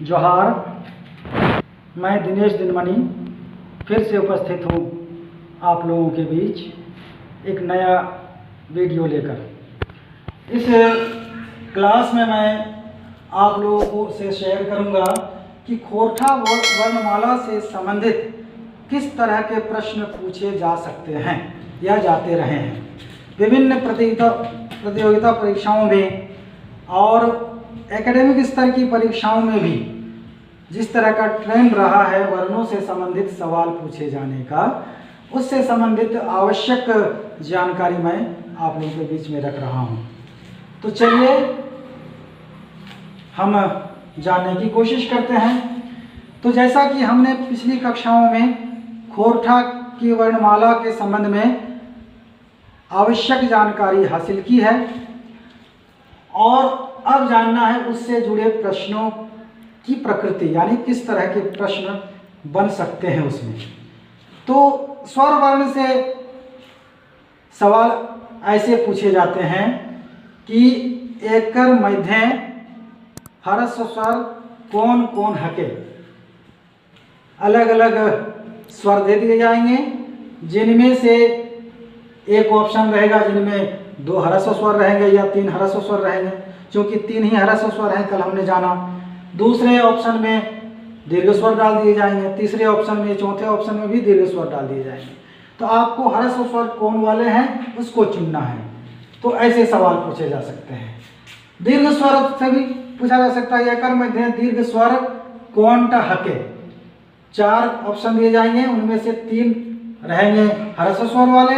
जोहार। मैं दिनेश दिनमणि फिर से उपस्थित हूँ आप लोगों के बीच एक नया वीडियो लेकर। इस क्लास में मैं आप लोगों को से शेयर करूँगा कि खोरठा वर्णमाला से संबंधित किस तरह के प्रश्न पूछे जा सकते हैं या जाते रहे हैं विभिन्न प्रतियोगिता परीक्षाओं में और एकेडमिक स्तर की परीक्षाओं में भी। जिस तरह का ट्रेंड रहा है वर्णों से संबंधित सवाल पूछे जाने का, उससे संबंधित आवश्यक जानकारी मैं आप लोगों के बीच में रख रहा हूं। तो चलिए हम जानने की कोशिश करते हैं। तो जैसा कि हमने पिछली कक्षाओं में खोरठा की वर्णमाला के संबंध में आवश्यक जानकारी हासिल की है और अब जानना है उससे जुड़े प्रश्नों की प्रकृति, यानी किस तरह के प्रश्न बन सकते हैं उसमें। तो स्वर वर्ण से सवाल ऐसे पूछे जाते हैं कि एकर मध्य हर्ष स्वर कौन कौन हके। अलग अलग स्वर दे दिए जाएंगे जिनमें से एक ऑप्शन रहेगा जिनमें 2 ह्रस्व स्वर रहेंगे या 3 ह्रस्व स्वर रहेंगे, क्योंकि 3 ही ह्रस्व स्वर हैं कल हमने जाना। दूसरे ऑप्शन में दीर्घ स्वर डाल दिए जाएंगे, तीसरे ऑप्शन में, चौथे ऑप्शन में भी दीर्घ स्वर डाल दिए जाएंगे। तो आपको ह्रस्व स्वर कौन वाले हैं उसको चुनना है। तो ऐसे सवाल पूछे जा सकते हैं। दीर्घ स्वर से भी पूछा जा सकता है, एकर मध्य दीर्घ स्वर कौन टा हके। 4 ऑप्शन दिए जाएंगे, उनमें से 3 रहेंगे ह्रस्व स्वर वाले,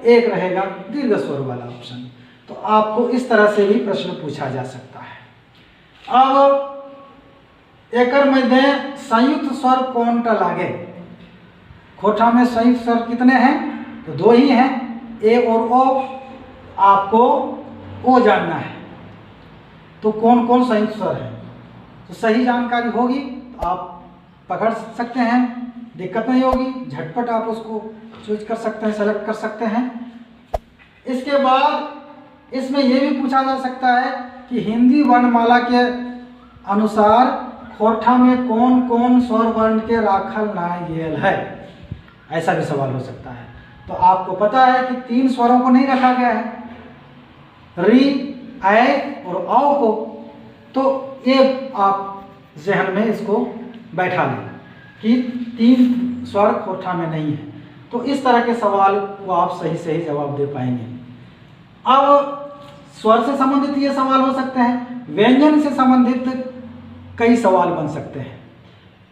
1 रहेगा दीर्घ स्वर वाला ऑप्शन। तो आपको इस तरह से भी प्रश्न पूछा जा सकता है। अब एकर मध्य संयुक्त स्वर कौन टा लागे। खोरठा में संयुक्त स्वर कितने हैं? तो 2 ही हैं, ए और ओ। आपको ओ जानना है। तो कौन कौन संयुक्त स्वर है, तो सही जानकारी होगी तो आप पकड़ सकते हैं, दिक्कत नहीं होगी, झटपट आप उसको चूज कर सकते हैं, सेलेक्ट कर सकते हैं। इसके बाद इसमें यह भी पूछा जा सकता है कि हिंदी वर्णमाला के अनुसार खोरठा में कौन कौन स्वर वर्ण के राखल ना गेल है। ऐसा भी सवाल हो सकता है। तो आपको पता है कि 3 स्वरों को नहीं रखा गया है, री, ऐ और औ को। तो ये आप जहन में इसको बैठा लें कि 3 स्वर खोरठा में नहीं है। तो इस तरह के सवाल को आप सही जवाब दे पाएंगे। अब स्वर से संबंधित ये सवाल हो सकते हैं, व्यंजन से संबंधित कई सवाल बन सकते हैं।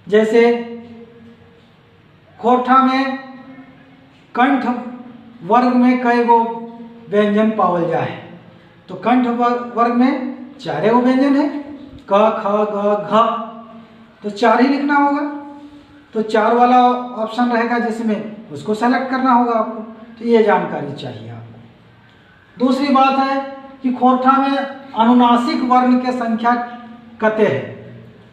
जैसे खोरठा में कंठ वर्ग में कई गो व्यंजन पावल जाए। तो कंठ वर्ग में 4 गो व्यंजन है, क, ख, ग, घ। तो 4 ही लिखना होगा। तो 4 वाला ऑप्शन रहेगा जिसमें उसको सेलेक्ट करना होगा आपको। तो ये जानकारी चाहिए आपको। दूसरी बात है कि खोरठा में अनुनासिक वर्ण के संख्या कते है।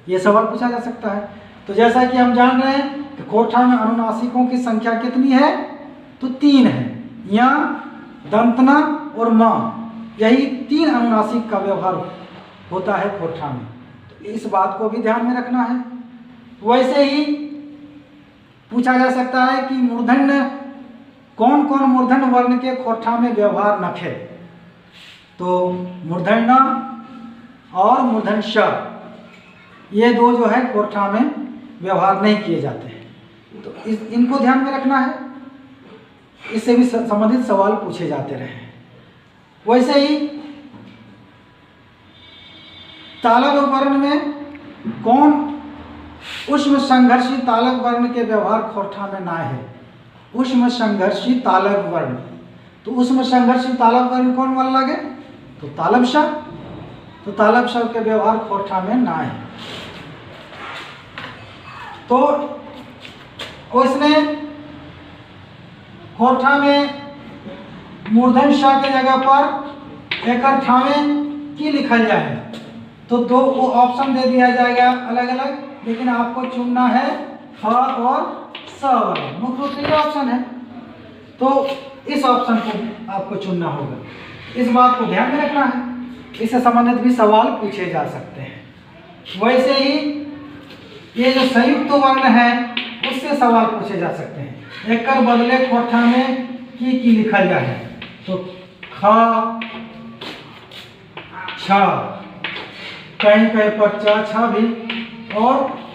ये सवाल पूछा जा सकता है। तो जैसा कि हम जान रहे हैं कि खोरठा में अनुनासिकों की संख्या कितनी है, तो 3 है। या, दंतना और मां, यही 3 अनुनासिक का व्यवहार होता है खोरठा में। तो इस बात को भी ध्यान में रखना है। वैसे ही पूछा जा सकता है कि मूर्धन्य कौन कौन मूर्धन्य वर्ण के खोरठा में व्यवहार नखे। तो मूर्धन्य और मूर्धन्य श, ये 2 जो है खोरठा में व्यवहार नहीं किए जाते हैं। तो इनको ध्यान में रखना है। इससे भी संबंधित सवाल पूछे जाते रहे। वैसे ही तालव्य वर्ण में कौन ऊष्म संघर्षी तालव्य वर्ण के व्यवहार खोरठा में ना है। ऊष्म संघर्षी तालव्य वर्ण। तो ऊष्म संघर्षी तालव्य वर्ण कौन वाला लगे, तो तालव्य श। तो तालव्य श के व्यवहार खोरठा में ना है। तो उसने खोरठा में मूर्धन्य श के जगह पर एकर ठावे की लिखल जाए। तो 2 ऑप्शन दे दिया जाएगा अलग अलग, लेकिन आपको चुनना है ह और स वाला। मुख्य रूप से ये ऑप्शन है, तो इस ऑप्शन को आपको चुनना होगा। इस बात को ध्यान में रखना है। इससे संबंधित भी सवाल पूछे जा सकते हैं। वैसे ही ये जो संयुक्त वर्ण है उससे सवाल पूछे जा सकते हैं। एक बदले कोठा में की लिखल जाए तो ख छ, कहीं कहीं पर च छ भी और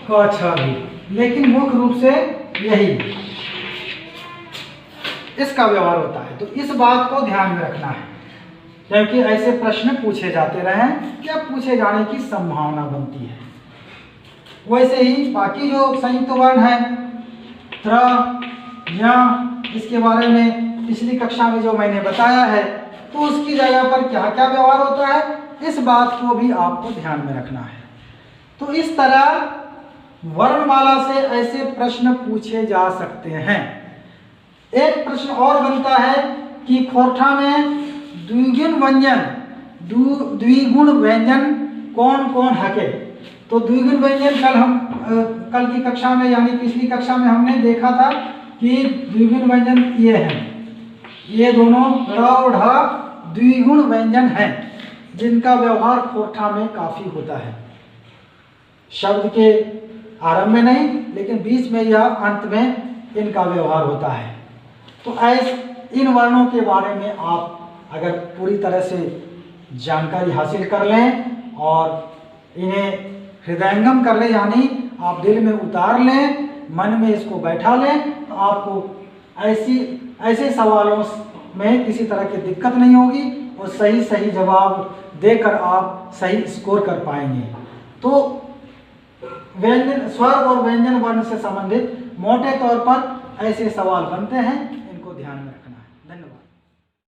क छ भी, लेकिन मुख्य रूप से यही इसका व्यवहार होता है। तो इस बात को ध्यान में रखना है, क्योंकि ऐसे प्रश्न पूछे जाते रहे या पूछे जाने की संभावना बनती है। वैसे ही बाकी जो संयुक्त वर्ण है त्र, य, इसके बारे में पिछली कक्षा में जो मैंने बताया है, तो उसकी जगह पर क्या क्या व्यवहार होता है, इस बात को भी आपको ध्यान में रखना है। तो इस तरह वर्णमाला से ऐसे प्रश्न पूछे जा सकते हैं। एक प्रश्न और बनता है कि खोरठा में द्विगुण व्यंजन कौन कौन हके। तो द्विगुण व्यंजन कल की कक्षा में यानी पिछली कक्षा में हमने देखा था कि द्विगुण व्यंजन ये हैं, ये दोनों ड़ और ढ द्विगुण व्यंजन हैं, जिनका व्यवहार खोरठा में काफी होता है। शब्द के आरंभ में नहीं, लेकिन बीच में या अंत में इनका व्यवहार होता है। तो इन वर्णों के बारे में आप अगर पूरी तरह से जानकारी हासिल कर लें और इन्हें हृदयंगम कर लें, यानी आप दिल में उतार लें, मन में इसको बैठा लें, तो आपको ऐसे सवालों में किसी तरह की दिक्कत नहीं होगी और सही जवाब देकर आप सही स्कोर कर पाएंगे। तो व्यंजन स्वर और व्यंजन वर्ण से संबंधित मोटे तौर पर ऐसे सवाल बनते हैं, इनको ध्यान में रखना।